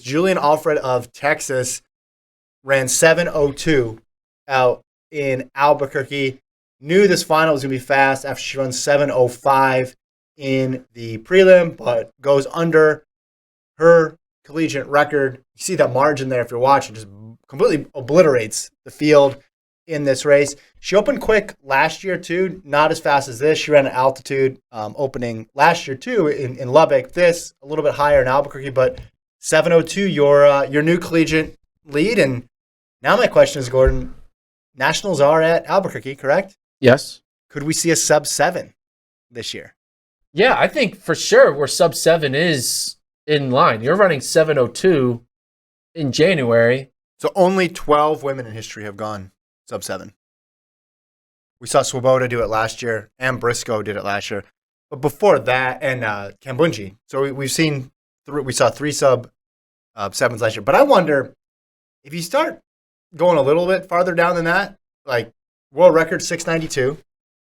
Julien Alfred of Texas ran 7:02 out in Albuquerque. Knew this final was going to be fast after she runs 7:05 in the prelim, but goes under her collegiate record. You see that margin there if you're watching, just completely obliterates the field in this race. She opened quick last year too, not as fast as this. She ran an altitude opening last year too in Lubbock. This a little bit higher in Albuquerque, but 7:02, your new collegiate lead. And now my question is, Gordon, nationals are at Albuquerque, correct? Yes. Could we see a sub-7 this year? Yeah, I think for sure where sub-7 is in line. You're running 7:02 in January. So only 12 women in history have gone sub-7. We saw Swoboda do it last year, and Briscoe did it last year. But before that, and Kambunji. So we saw 3 sub-7s last year. But I wonder, if you start going a little bit farther down than that, like world record 692,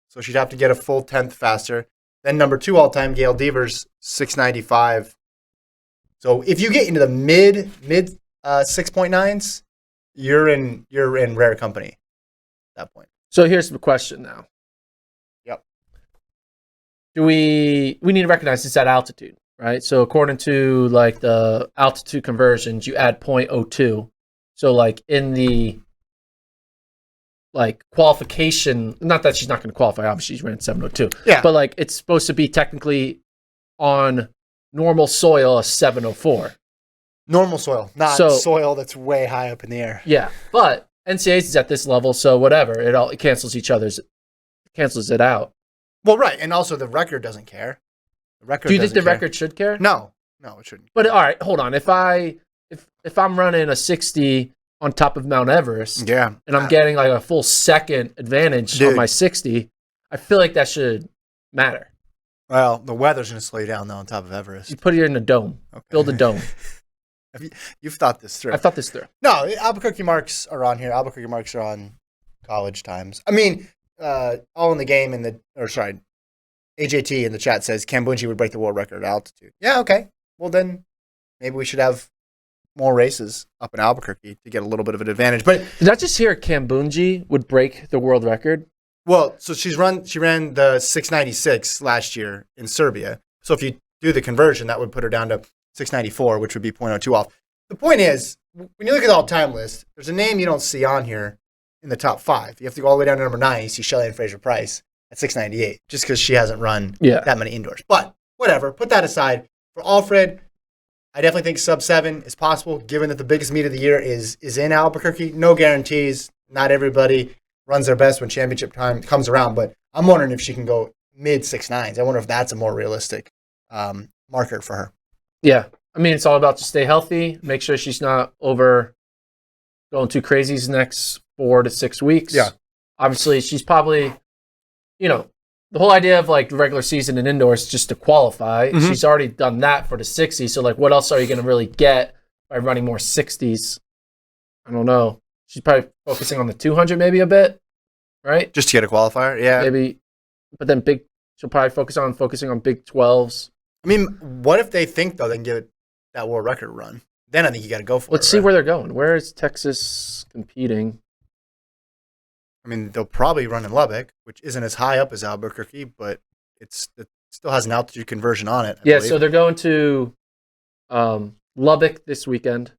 so she'd have to get a full 10th faster. Then number 2 all-time, Gail Devers, 695. So if you get into the mid 6.9s, you're in rare company at that point. So here's the question now. Yep. We need to recognize it's at altitude, right? So according to like the altitude conversions, you add 0.02. So like in the like qualification, not that she's not going to qualify, obviously she's ran 7:02. Yeah. But like it's supposed to be technically on normal soil a 7:04. Normal soil, not soil that's way high up in the air. Yeah, but NCAA's is at this level, so whatever. It cancels cancels it out. Well, right, and also the record doesn't care. The record. Do you think the record should care? No, it shouldn't. But all right, hold on. If I'm running a 60 on top of Mount Everest, yeah, and I'm getting like a full second advantage on my 60, I feel like that should matter. Well, the weather's going to slow you down though on top of Everest. You put it in a dome. Okay. Build a dome. You've thought this through. I've thought this through. No, Albuquerque marks are on here. Albuquerque marks are on college times. I mean, all in the game AJT in the chat says Kambunji would break the world record at altitude. Yeah, okay. Well, then maybe we should have more races up in Albuquerque to get a little bit of an advantage. But did I just hear Kambunji would break the world record? Well, so she ran the 696 last year in Serbia. So if you do the conversion, that would put her down to 694, which would be 0.02 off. The point is, when you look at the all-time list, there's a name you don't see on here in the top 5. You have to go all the way down to number 9. You see Shelly-Ann Fraser-Price at 698, just because she hasn't run that many indoors. But whatever, put that aside. For Alfred, I definitely think sub-7 is possible, given that the biggest meet of the year is in Albuquerque. No guarantees. Not everybody runs their best when championship time comes around, but I'm wondering if she can go mid 6.9s. I wonder if that's a more realistic marker for her. Yeah. I mean, it's all about to stay healthy, make sure she's not over going too crazy these next 4 to 6 weeks. Yeah. Obviously, she's probably, the whole idea of like the regular season and indoors is just to qualify. Mm-hmm. She's already done that for the 60. So like, what else are you going to really get by running more 60s? I don't know. She's probably focusing on the 200 maybe a bit, right? Just to get a qualifier, yeah. Maybe, but then she'll probably focusing on big 12s. I mean, what if they think, though, they can give it that world record run? Then I think you got to go for it. Let's see where they're going. Where is Texas competing? I mean, they'll probably run in Lubbock, which isn't as high up as Albuquerque, but it still has an altitude conversion on it. I believe. So they're going to Lubbock this weekend.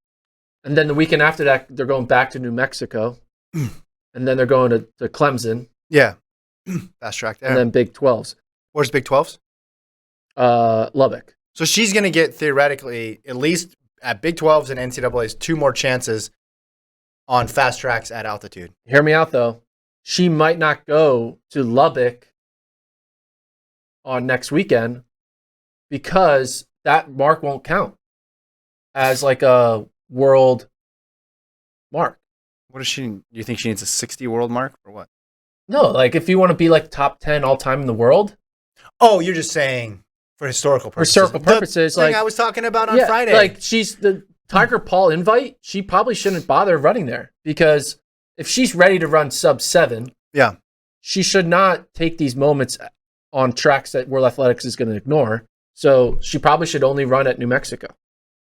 And then the weekend after that, they're going back to New Mexico. And then they're going to Clemson. Yeah. Fast track there. And then Big 12s. Where's Big 12s? Lubbock. So she's going to get, theoretically, at least at Big 12s and NCAAs, 2 more chances on fast tracks at altitude. Hear me out, though. She might not go to Lubbock on next weekend because that mark won't count as like a world mark. What does she? Do you think she needs a 60 world mark or what? No, like if you want to be like top 10 all time in the world. Oh, you're just saying for historical purposes. For historical purposes, the thing I was talking about on Friday. Like she's the Tiger Paul invite. She probably shouldn't bother running there because if she's ready to run sub-7, she should not take these moments on tracks that World Athletics is going to ignore. So she probably should only run at New Mexico.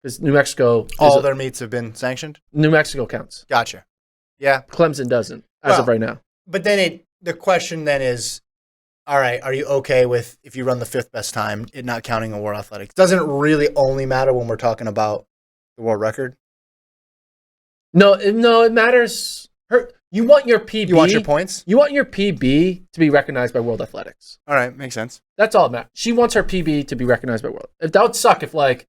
because New Mexico. All their meets have been sanctioned? New Mexico counts. Gotcha. Yeah. Clemson doesn't, as of right now. But then the question then is, all right, are you okay with if you run the 5th best time, it not counting in World Athletics? Doesn't it really only matter when we're talking about the world record? No, it matters. You want your PB. You want your points? You want your PB to be recognized by World Athletics. All right, makes sense. That's all it matters. She wants her PB to be recognized by World. If that would suck if like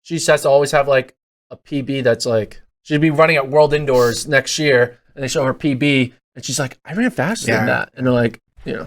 she has to always have like a PB that's like she'd be running at World Indoors next year and they show her PB and she's like, I ran faster than that. And they're like, Yeah.